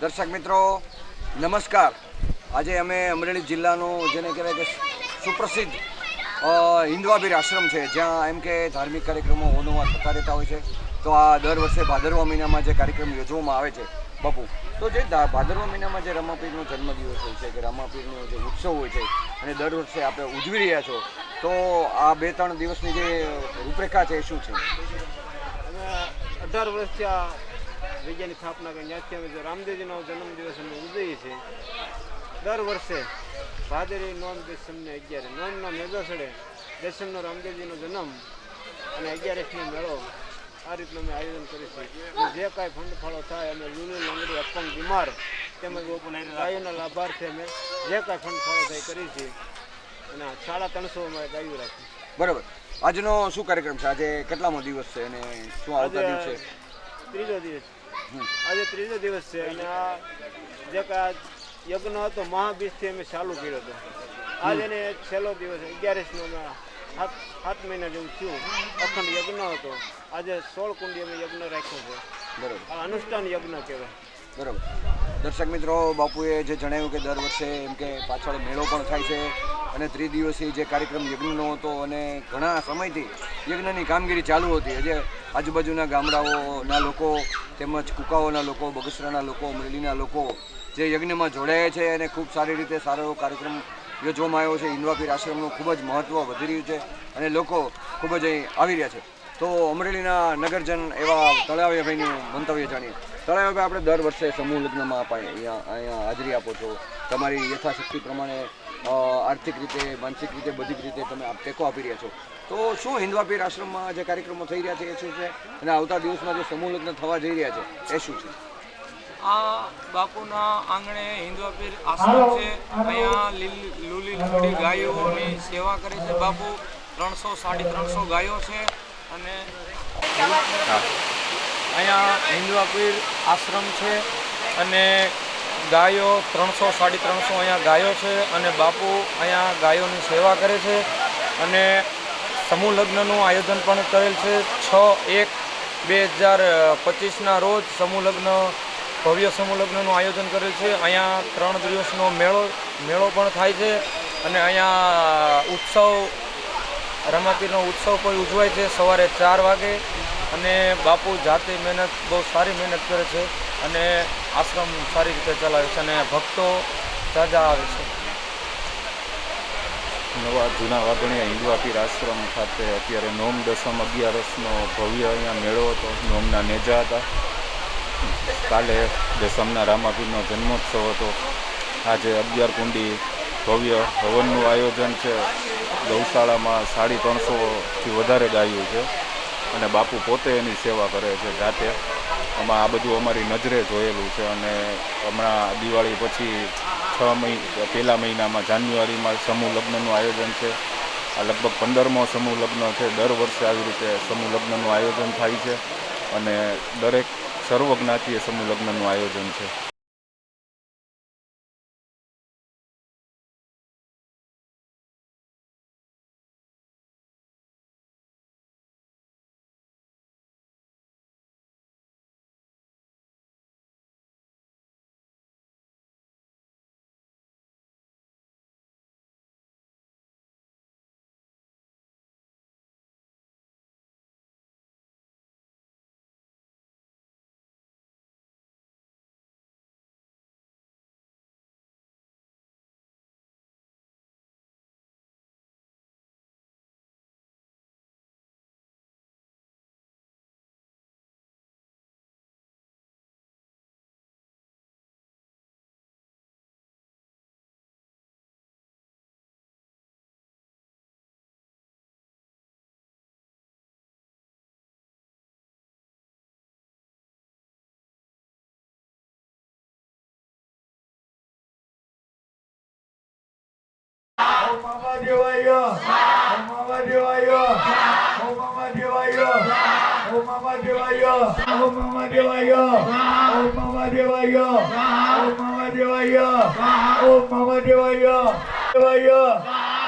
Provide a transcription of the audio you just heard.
દર્શક મિત્રો નમસ્કાર। આજે અમે અમરેલી જિલ્લાનું જેને કહેવાય કે સુપ્રસિદ્ધ હિન્દવાપીર આશ્રમ છે, જ્યાં એમ કે ધાર્મિક કાર્યક્રમો હોનોમાં થતા રહેતા હોય છે। તો આ દર વર્ષે ભાદરવા મહિનામાં જે કાર્યક્રમ યોજવામાં આવે છે બાપુ, તો જે ભાદરવા મહિનામાં જે રામાપીરનો જન્મદિવસ હોય છે કે રામાપીરનો જે ઉત્સવ હોય છે અને દર વર્ષે આપણે ઉજવી રહ્યા છો, તો આ 2-3 દિવસની જે રૂપરેખા છે એ શું છે? 18 વર્ષથી આ જગ્યાની સ્થાપના કરી, ત્યાંથી અમે રામદેવજીનો જન્મદિવસ અમે ઉજવીએ છીએ। દર વર્ષે ભાદરવી નોમ દસમને 11 નોમનો મેળો ચડે, દસમનો રામદેવજીનો જન્મ અને 11નો મેળો, આ રીતનું અમે આયોજન કરીશું। જે કાંઈ ફંડ ફાળો થાય અમે લૂલી લંગડી અપંગ બીમાર તેમજ ગાયોના લાભાર્થે અમે જે કાંઈ ફંડ ફાળો થાય કરીએ છીએ અને 350 અમે ગાયો રાખીએ। બરાબર। આજનો શું કાર્યક્રમ છે? આજે કેટલામો દિવસ છે અને શું આવતા દિવસે? ત્રીજો દિવસ। આજે ત્રીજો દિવસ છે અને આ જે કાંઈ યજ્ઞ હતો મહાબીજથી અમે ચાલુ કર્યો હતો। આજે એને છેલ્લો દિવસ 11નો અમે 7 મહિના જેવું થયું, અખંડ યજ્ઞ હતો। આજે 16 કુંડી અમે યજ્ઞ રાખ્યો છે। બરાબર, આ અનુષ્ઠાન યજ્ઞ કહેવાય। બરાબર। દર્શક મિત્રો, બાપુએ જે જણાવ્યું કે દર વર્ષે એમ કે પાછળ મેળો પણ થાય છે અને ત્રિદિવસીય જે કાર્યક્રમ યજ્ઞનો હતો અને ઘણા સમયથી યજ્ઞની કામગીરી ચાલુ હતી। આજે આજુબાજુના ગામડાઓના લોકો તેમજ કુકાઓના લોકો, બગસરાના લોકો, અમરેલીના લોકો જે યજ્ઞમાં જોડાયા છે અને ખૂબ સારી રીતે સારો એવો કાર્યક્રમ યોજવામાં આવ્યો છે। હિન્દવાપીર આશ્રમનું ખૂબ જ મહત્ત્વ વધી રહ્યું છે અને લોકો ખૂબ જ અહીં આવી રહ્યા છે। તો અમરેલીના નગરજન એવા તળાવિયાભાઈનું મંતવ્ય જાણીએ। તળાવિયાભાઈ, આપણે દર વર્ષે સમૂહ લગ્નમાં અહીંયા હાજરી આપો છો, તમારી યથાશક્તિ પ્રમાણે આર્થિક રીતે, માનસિક રીતે, બધી રીતે તમે ટેકો આપી રહ્યા છો। તો શું હિન્દવાપીર આશ્રમમાં જે કાર્યક્રમો થઈ રહ્યા છે એ શું છે અને આવતા દિવસમાં જે સમૂહ લગ્ન થવા જઈ રહ્યા છે એ શું છે? આ બાપુના આંગણે હિન્દવાપીર આશ્રમ છે। અહીંયા લૂલી લંગડી ગાયોની સેવા કરે છે બાપુ। 300-350 ગાયો છે અને અહીંયા હિન્દવાપીર આશ્રમ છે અને ગાયો 300-350 અહીંયા ગાયો છે અને બાપુ અહીંયા ગાયોની સેવા કરે છે અને સમૂહ લગ્નનું આયોજન પણ કરેલ છે। 6/1/2025ના રોજ સમૂહ લગ્ન, ભવ્ય સમૂહ લગ્નનું આયોજન કરેલ છે। અહીંયા 3 દિવસનો મેળો પણ થાય છે અને અહીંયા ઉત્સવ, રામાપીરનો ઉત્સવ પણ ઉજવાય છે સવારે 4 વાગે અને બાપુ જાતે મહેનત, બહુ સારી મહેનત કરે છે અને આશ્રમ સારી રીતે ચલાવે છે અને ભક્તો જાજા આવે છે। નવા જૂના વાઘણિયા હિન્દવાપીર આશ્રમ ખાતે અત્યારે નોમ દસમ 11નો ભવ્ય અહીંયા મેળો હતો, નોમના નેજા હતા। કાલે દસમના રામાપીરનો જન્મોત્સવ હતો। આજે 11 કુંડી ભવ્ય હવનનું આયોજન છે। ગૌશાળામાં 350થી વધારે ગાયો છે અને બાપુ પોતે એની સેવા કરે છે જાતે। આમાં આ બધું અમારી નજરે જોયેલું છે અને હમણાં દિવાળી પછી પહેલા મહિનામાં જાન્યુઆરીમાં સમૂહ લગ્નનું આયોજન છે। આ લગભગ 15મો સમૂહ લગ્ન છે। દર વર્ષે આવી રીતે સમૂહ લગ્નનું આયોજન થાય છે અને દરેક સર્વજ્ઞાતીય સમૂહ લગ્નનું આયોજન છે। Mama Devayo, Mama Devayo, Mama Devayo, Mama Devayo, Mama Devayo, Mama Devayo, Mama Devayo, Mama Devayo, Devayo,